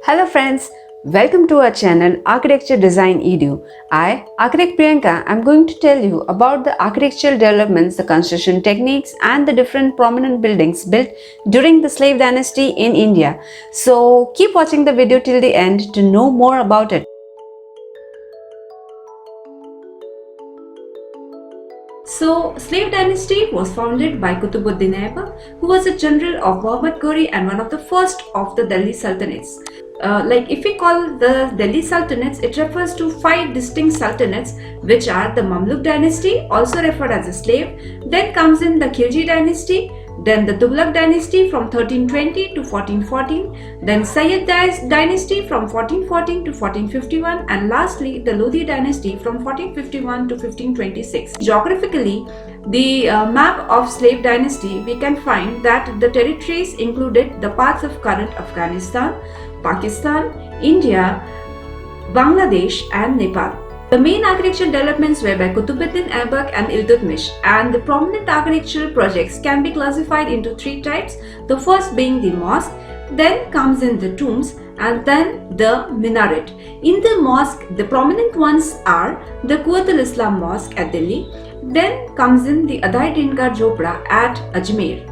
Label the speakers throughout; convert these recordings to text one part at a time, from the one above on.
Speaker 1: Hello friends, welcome to our channel Architecture Design Edu. I, Architect Priyanka, am going to tell you about the architectural developments, the construction techniques and the different prominent buildings built during the slave dynasty in India. So keep watching the video till the end to know more about it. So, slave dynasty was founded by Qutbuddin Aibak, who was a general of Muhammad Ghori and one of the first of the Delhi Sultanates. If we call the Delhi Sultanates, it refers to 5 distinct sultanates, which are the Mamluk dynasty, also referred as a slave. Then comes in the Khilji dynasty, then the Tughlaq dynasty from 1320 to 1414, then Sayyid dynasty from 1414 to 1451, and lastly the Lodi dynasty from 1451 to 1526. Geographically, the map of slave dynasty, we can find that the territories included the parts of current Afghanistan, Pakistan, India, Bangladesh and Nepal. The main architectural developments were by Qutbuddin Aibak and Iltutmish, and the prominent architectural projects can be classified into 3 types, the first being the mosque, then comes in the tombs and then the minaret. In the mosque, the prominent ones are the Quwat al-Islam Mosque at Delhi, then comes in the Adhai Dinkar Jhopra at Ajmer.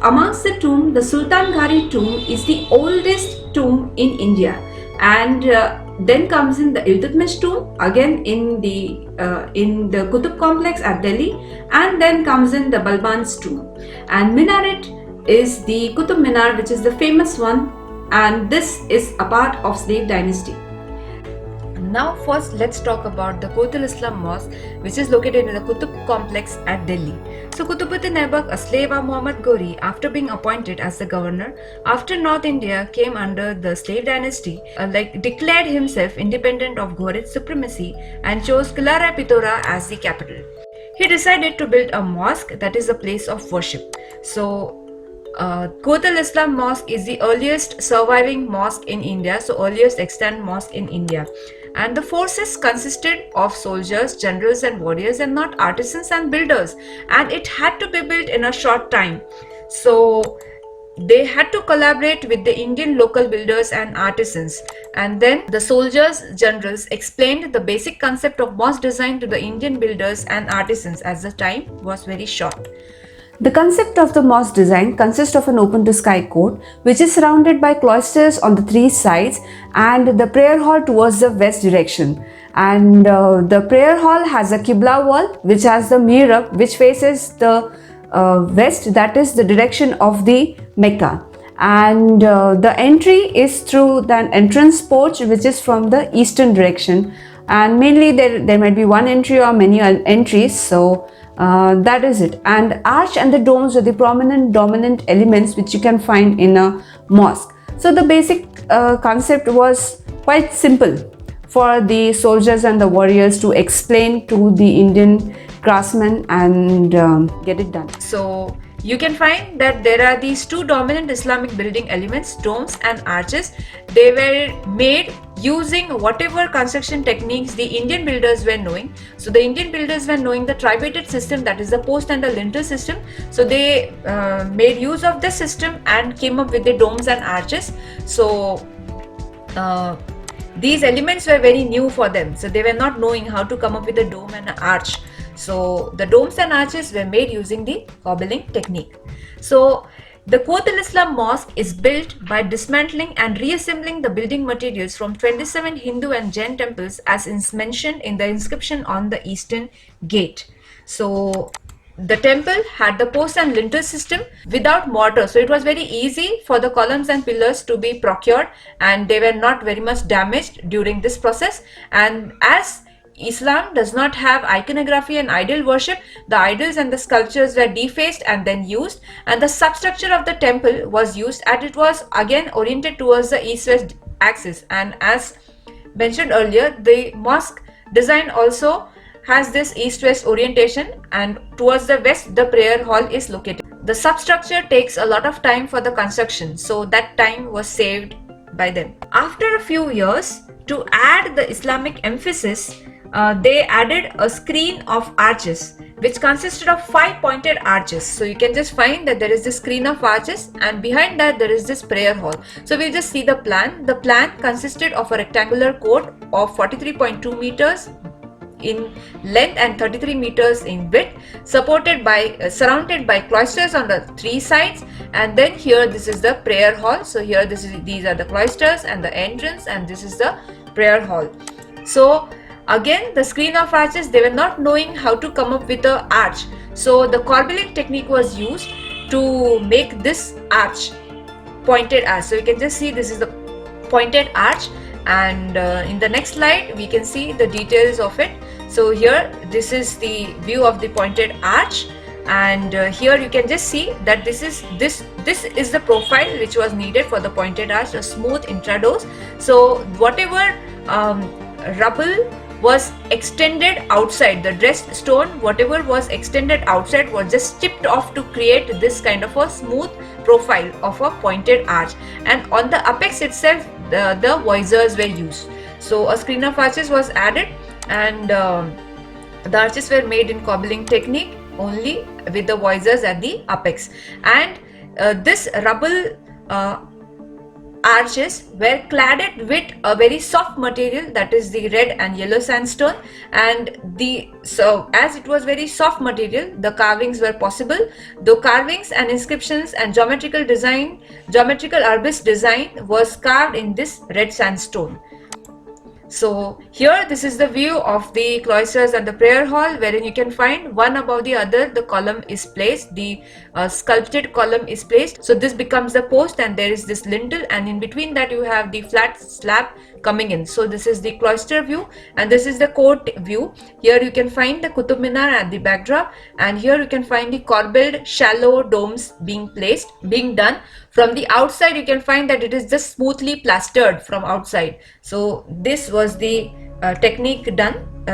Speaker 1: Amongst the tomb, the Sultan Ghari tomb is the oldest tomb in India, and then comes in the Iltutmish tomb, again in the Qutub complex at Delhi, and then comes in the Balban's tomb. And minaret is the Qutub Minar, which is the famous one, and this is a part of slave dynasty. Now first let's talk about the Quwat al-Islam Mosque, which is located in the Qutub complex at Delhi. So Qutbuddin Aibak, a slave of Muhammad Ghori, after being appointed as the governor after North India came under the slave dynasty, declared himself independent of Ghori's supremacy and chose Kilara Pitora as the capital. He decided to build a mosque, that is a place of worship. So Quwat al-Islam Mosque is the earliest surviving mosque in India, so earliest extant mosque in India. And the forces consisted of soldiers, generals and warriors, and not artisans and builders, and it had to be built in a short time. So they had to collaborate with the Indian local builders and artisans, and then the soldiers, generals explained the basic concept of mosque design to the Indian builders and artisans, as the time was very short. The concept of the mosque design consists of an open-to-sky court, which is surrounded by cloisters on the 3 sides and the prayer hall towards the west direction. And the prayer hall has a Qibla wall, which has the mihrab, which faces the west, that is the direction of the Mecca. And the entry is through the entrance porch, which is from the eastern direction. And mainly there might be one entry or many entries, so that is it. And arch and the domes are the prominent dominant elements which you can find in a mosque. So the basic concept was quite simple for the soldiers and the warriors to explain to the Indian craftsmen and get it done. So you can find that there are these 2 dominant Islamic building elements, domes and arches. They were made using whatever construction techniques the Indian builders were knowing. So the Indian builders were knowing the tribated system, that is the post and the lintel system. So they made use of this system and came up with the domes and arches. So these elements were very new for them, so they were not knowing how to come up with a dome and an arch. So the domes and arches were made using the cobbling technique. So the Quwat al-Islam Mosque is built by dismantling and reassembling the building materials from 27 Hindu and Jain temples, as is mentioned in the inscription on the eastern gate. So the temple had the post and lintel system without mortar, so it was very easy for the columns and pillars to be procured, and they were not very much damaged during this process. And as Islam does not have iconography and idol worship, the idols and the sculptures were defaced and then used, and the substructure of the temple was used, and it was again oriented towards the east-west axis. And as mentioned earlier, the mosque design also has this east-west orientation, and towards the west the prayer hall is located. The substructure takes a lot of time for the construction, so that time was saved by them. After a few years, to add the Islamic emphasis, they added a screen of arches which consisted of 5 pointed arches. So you can just find that there is this screen of arches, and behind that there is this prayer hall. So we'll just see the plan. The plan consisted of a rectangular court of 43.2 meters in length and 33 meters in width, supported by surrounded by cloisters on the 3 sides. And then here this is the prayer hall. So here these are the cloisters and the entrance, and this is the prayer hall. So again, the screen of arches, they were not knowing how to come up with the arch, so the corbelling technique was used to make this arch pointed arch. So you can just see this is the pointed arch, and in the next slide we can see the details of it. So here this is the view of the pointed arch, and here you can just see that this is the profile which was needed for the pointed arch, a smooth intrados. So whatever rubble was extended outside, the dressed stone, whatever was extended outside was just chipped off to create this kind of a smooth profile of a pointed arch, and on the apex itself the voisers were used. So a screen of arches was added, and the arches were made in cobbling technique only with the voisers at the apex. And this rubble arches were cladded with a very soft material, that is the red and yellow sandstone, and so as it was very soft material, the carvings were possible. Though carvings and inscriptions and geometrical arabesque design was carved in this red sandstone. So here this is the view of the cloisters and the prayer hall, wherein you can find one above the other the column is placed, the sculpted column is placed. So this becomes the post, and there is this lintel, and in between that you have the flat slab coming in. So this is the cloister view, and this is the court view. Here you can find the Qutub Minar at the backdrop, and here you can find the corbelled shallow domes being done. From the outside you can find that it is just smoothly plastered from outside. So this was the technique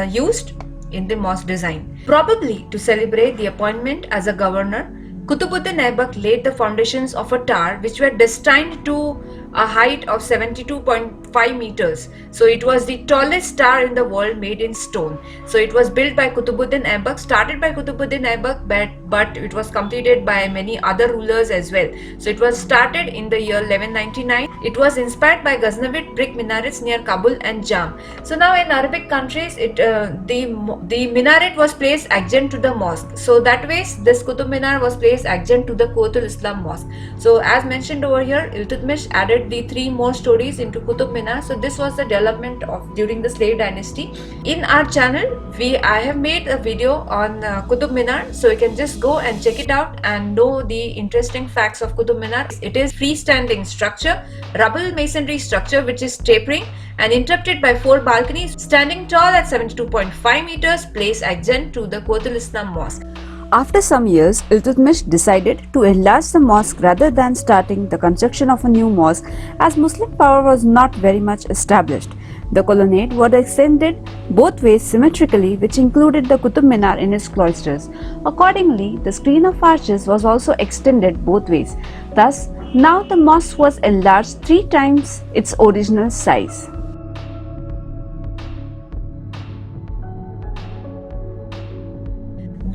Speaker 1: used in the mosque design. Probably to celebrate the appointment as a governor, Qutbuddin Aibak laid the foundations of a tower which were destined to a height of 72.5 meters. So it was the tallest tower in the world made in stone. So it was built by Qutbuddin Aibak, started by Qutbuddin Aibak, but it was completed by many other rulers as well. So it was started in the year 1199. It was inspired by Ghaznavid brick minarets near Kabul and Jam. So now in Arabic countries, the minaret was placed adjacent to the mosque. So that way this Qutub Minar was placed adjacent to the Quwwatul Islam mosque. So as mentioned over here, Iltutmish added the 3 more stories into Qutub Minar. So this was the development of during the slave dynasty. In our channel, I have made a video on Qutub Minar, so you can just go and check it out and know the interesting facts of Qutub Minar. It is freestanding structure, rubble masonry structure which is tapering and interrupted by 4 balconies, standing tall at 72.5 meters, placed adjacent to the Quwwatul Islam mosque.
Speaker 2: After some years, Iltutmish decided to enlarge the mosque rather than starting the construction of a new mosque, as Muslim power was not very much established. The colonnade was extended both ways symmetrically, which included the Qutub Minar in its cloisters. Accordingly, the screen of arches was also extended both ways. Thus, now the mosque was enlarged 3 times its original size.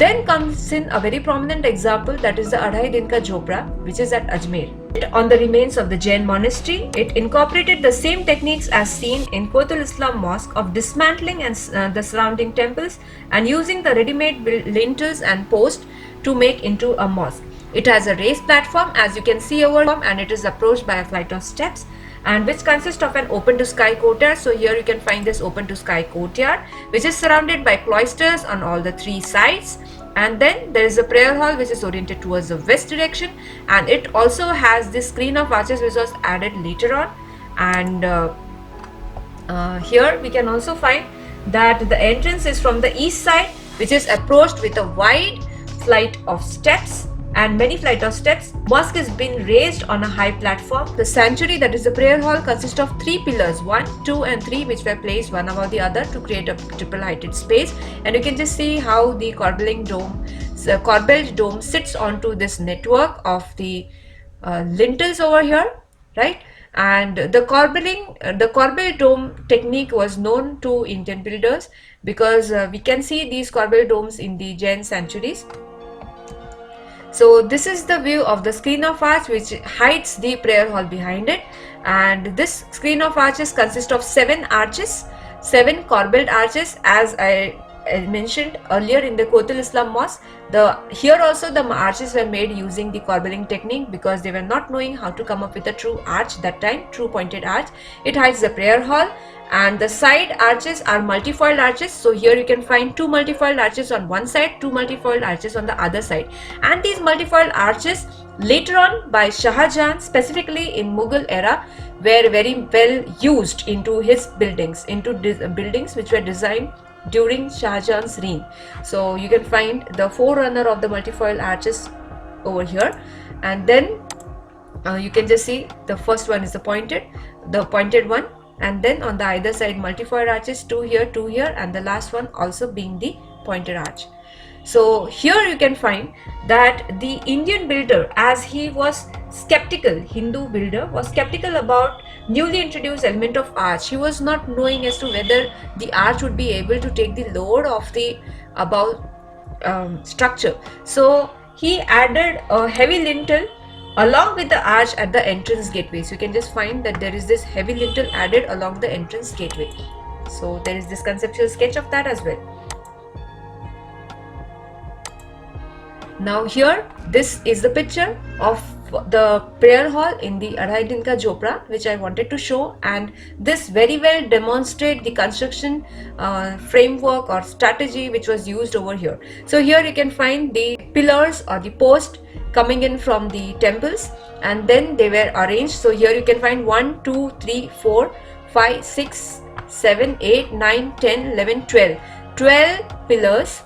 Speaker 1: Then comes in a very prominent example, that is the Adhai Din Ka Jhopra, which is at Ajmer. On the remains of the Jain monastery, it incorporated the same techniques as seen in Quwwatul Islam mosque of dismantling the surrounding temples and using the ready-made lintels and posts to make into a mosque. It has a raised platform, as you can see over here, and it is approached by a flight of steps, and which consists of an open to sky courtyard. So here you can find this open to sky courtyard which is surrounded by cloisters on all the 3 sides, and then there is a prayer hall which is oriented towards the west direction, and it also has this screen of arches which was added later on. And here we can also find that the entrance is from the east side, which is approached with a wide flight of steps and many flight of steps. Mosque has been raised on a high platform. The sanctuary, that is the prayer hall, consists of 3 pillars, 1, 2 and 3, which were placed one above the other to create a triple heighted space. And you can just see how the corbelled dome sits onto this network of the lintels over here, right? And the corbel dome technique was known to Indian builders because we can see these corbel domes in the Jain sanctuaries. So this is the view of the screen of arch, which hides the prayer hall behind it. And this screen of arches consists of 7 arches, 7 corbelled arches, as I mentioned earlier in the Kotul Islam Mosque. Here also the arches were made using the corbelling technique because they were not knowing how to come up with a true arch that time, true pointed arch. It hides the prayer hall, and the side arches are multifoiled arches. So here you can find 2 multifoiled arches on one side, 2 multifoiled arches on the other side. And these multifoiled arches later on by Shah Jahan, specifically in Mughal era, were very well used into his buildings, into buildings which were designed during Shah Jahan's reign. So you can find the forerunner of the multifoiled arches over here, and then you can just see the first one is the pointed one, and then on the either side multifoiled arches, 2 here, and the last one also being the pointed arch. So here you can find that the Indian builder, as he was skeptical, Hindu builder was skeptical about newly introduced element of arch. He was not knowing as to whether the arch would be able to take the load of the above structure. So he added a heavy lintel along with the arch at the entrance gateway. So you can just find that there is this heavy lintel added along the entrance gateway. So there is this conceptual sketch of that as well. Now here, this is the picture of the prayer hall in the Adhai Din Ka Jhopra, which I wanted to show, and this very well demonstrates the construction framework or strategy which was used over here. So here you can find the pillars or the post coming in from the temples, and then they were arranged. So here you can find 1, 2, 3, 4, 5, 6, 7, 8, 9, 10, 11, 12 pillars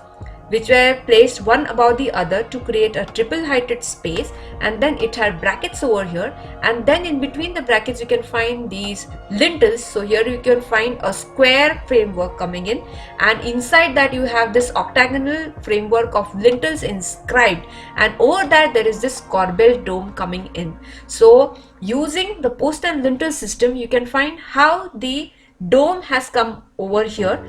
Speaker 1: which were placed one above the other to create a triple heighted space, and then it had brackets over here, and then in between the brackets you can find these lintels. So here you can find a square framework coming in, and inside that you have this octagonal framework of lintels inscribed, and over that there is this corbel dome coming in. So using the post and lintel system, you can find how the dome has come over here.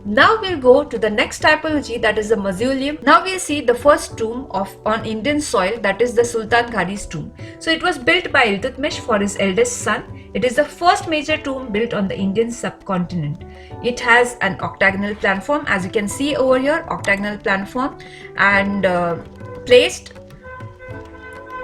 Speaker 1: Now we'll go to the next typology, that is the mausoleum. Now we'll see the first tomb on Indian soil, that is the Sultan Ghari's tomb. So it was built by Iltutmish for his eldest son. It is the first major tomb built on the Indian subcontinent. It has an octagonal platform, as you can see over here, octagonal platform, and placed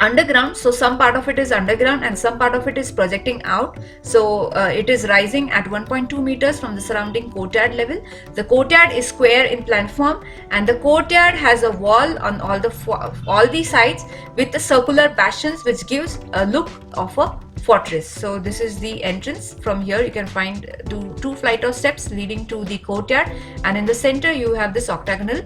Speaker 1: underground. So some part of it is underground and some part of it is projecting out. So it is rising at 1.2 meters from the surrounding courtyard level. The courtyard is square in platform, and the courtyard has a wall on all the sides with the circular bastions, which gives a look of a fortress. So this is the entrance. From here you can find two flight of steps leading to the courtyard, and in the center you have this octagonal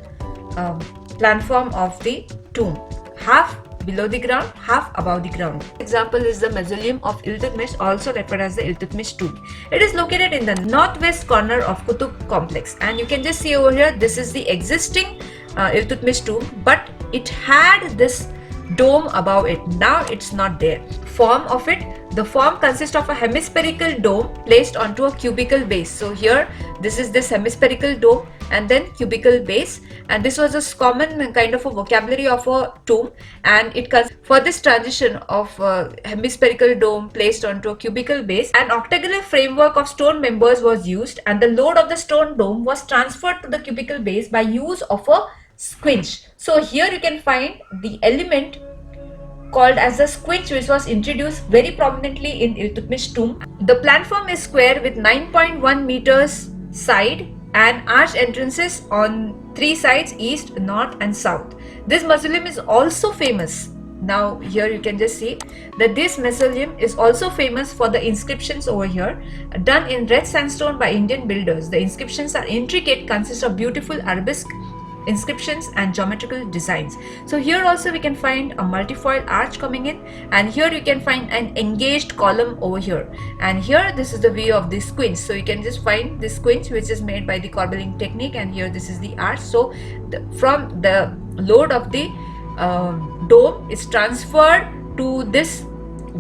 Speaker 1: platform of the tomb, half below the ground, half above the ground. Example is the mausoleum of Iltutmish, also referred as the Iltutmish tomb. It is located in the northwest corner of Qutub complex, and you can just see over here, this is the existing Iltutmish tomb, but it had this dome above it. Now it's not there. Form of it, the form consists of a hemispherical dome placed onto a cubical base. So here this is this hemispherical dome and then cubical base, and this was a common kind of a vocabulary of a tomb, and it for this transition of hemispherical dome placed onto a cubical base, an octagonal framework of stone members was used, and the load of the stone dome was transferred to the cubical base by use of a squinch. So here you can find the element called as the squinch, which was introduced very prominently in Iltutmish tomb. The platform is square with 9.1 meters side and arch entrances on 3 sides, east, north and south. This mausoleum is also famous. Now here you can just see that this mausoleum is also famous for the inscriptions over here, done in red sandstone by Indian builders. The inscriptions are intricate, consist of beautiful arabesque inscriptions and geometrical designs. So here also we can find a multifoil arch coming in, and here you can find an engaged column over here, and here this is the view of the squinch. So you can just find this squinch which is made by the corbelling technique, and here this is the arch. So from the load of the dome is transferred to this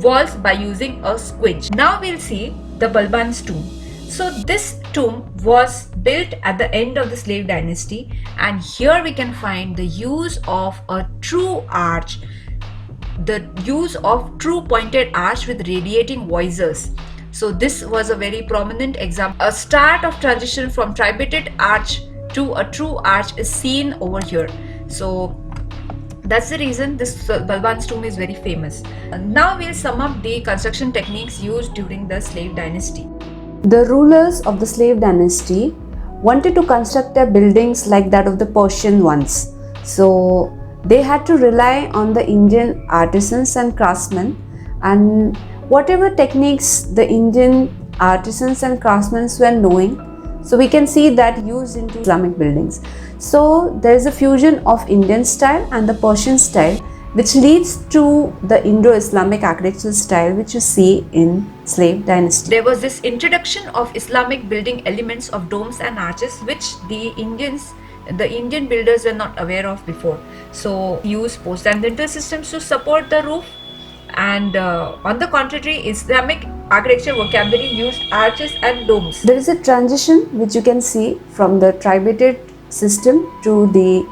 Speaker 1: walls by using a squinch. Now we'll see the Balban's tomb. So this tomb was built at the end of the slave dynasty, and here we can find the use of a true arch, the use of true pointed arch with radiating voisers. So this was a very prominent example. A start of transition from tributed arch to a true arch is seen over here. So that's the reason this Balban's tomb is very famous. Now we'll sum up the construction techniques used during the slave dynasty.
Speaker 2: The rulers of the slave dynasty wanted to construct their buildings like that of the Persian ones. So they had to rely on the Indian artisans and craftsmen, and whatever techniques the Indian artisans and craftsmen were knowing, so we can see that used into Islamic buildings. So there is a fusion of Indian style and the Persian style, which leads to the Indo-Islamic architectural style which you see in slave dynasty.
Speaker 1: There was this introduction of Islamic building elements of domes and arches which the Indian builders were not aware of before. So use post and lintel systems to support the roof, and on the contrary, Islamic architecture vocabulary used arches and domes.
Speaker 2: There is a transition which you can see from the tributed system to the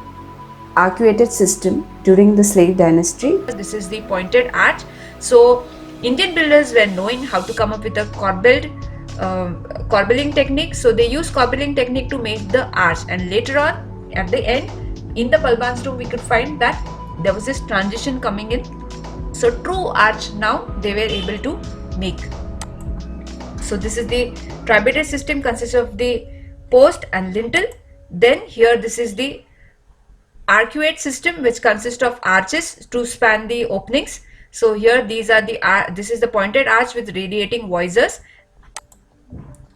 Speaker 2: arcuated system during the slave dynasty.
Speaker 1: This is the pointed arch. So Indian builders were knowing how to come up with a corbelling technique. So they used corbelling technique to make the arch, and later on at the end in the Balban's tomb we could find that there was this transition coming in. So true arch now they were able to make. So this is the tributed system, consists of the post and lintel. Then here this is the arcuate system which consists of arches to span the openings. So here these are this is the pointed arch with radiating voisers.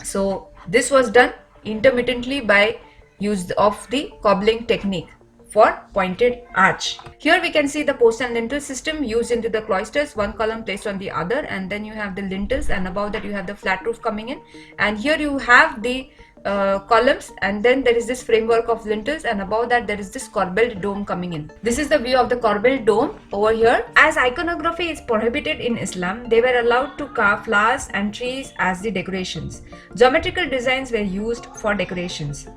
Speaker 1: So this was done intermittently by use of the cobbling technique for pointed arch. Here we can see the post and lintel system used into the cloisters, one column placed on the other, and then you have the lintels, and above that you have the flat roof coming in, and here you have the columns, and then there is this framework of lintels, and above that there is this corbelled dome coming in. This is the view of the corbelled dome over here. As iconography is prohibited in Islam, they were allowed to carve flowers and trees as the decorations. Geometrical designs were used for decorations.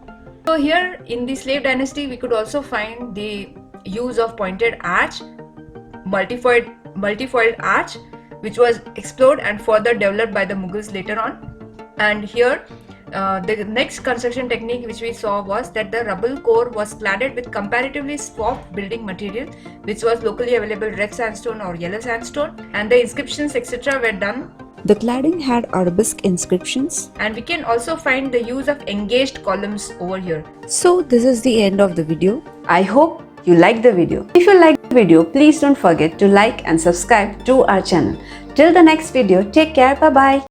Speaker 1: So here in the slave dynasty we could also find the use of pointed arch, multifoiled arch, which was explored and further developed by the Mughals later on. And here the next construction technique which we saw was that the rubble core was cladded with comparatively soft building material which was locally available red sandstone or yellow sandstone, and the inscriptions etc. were done.
Speaker 2: The cladding had arabesque inscriptions,
Speaker 1: and we can also find the use of engaged columns over here.
Speaker 2: So this is the end of the video. I hope you liked the video. If you liked the video, please don't forget to like and subscribe to our channel. Till the next video, take care. Bye bye.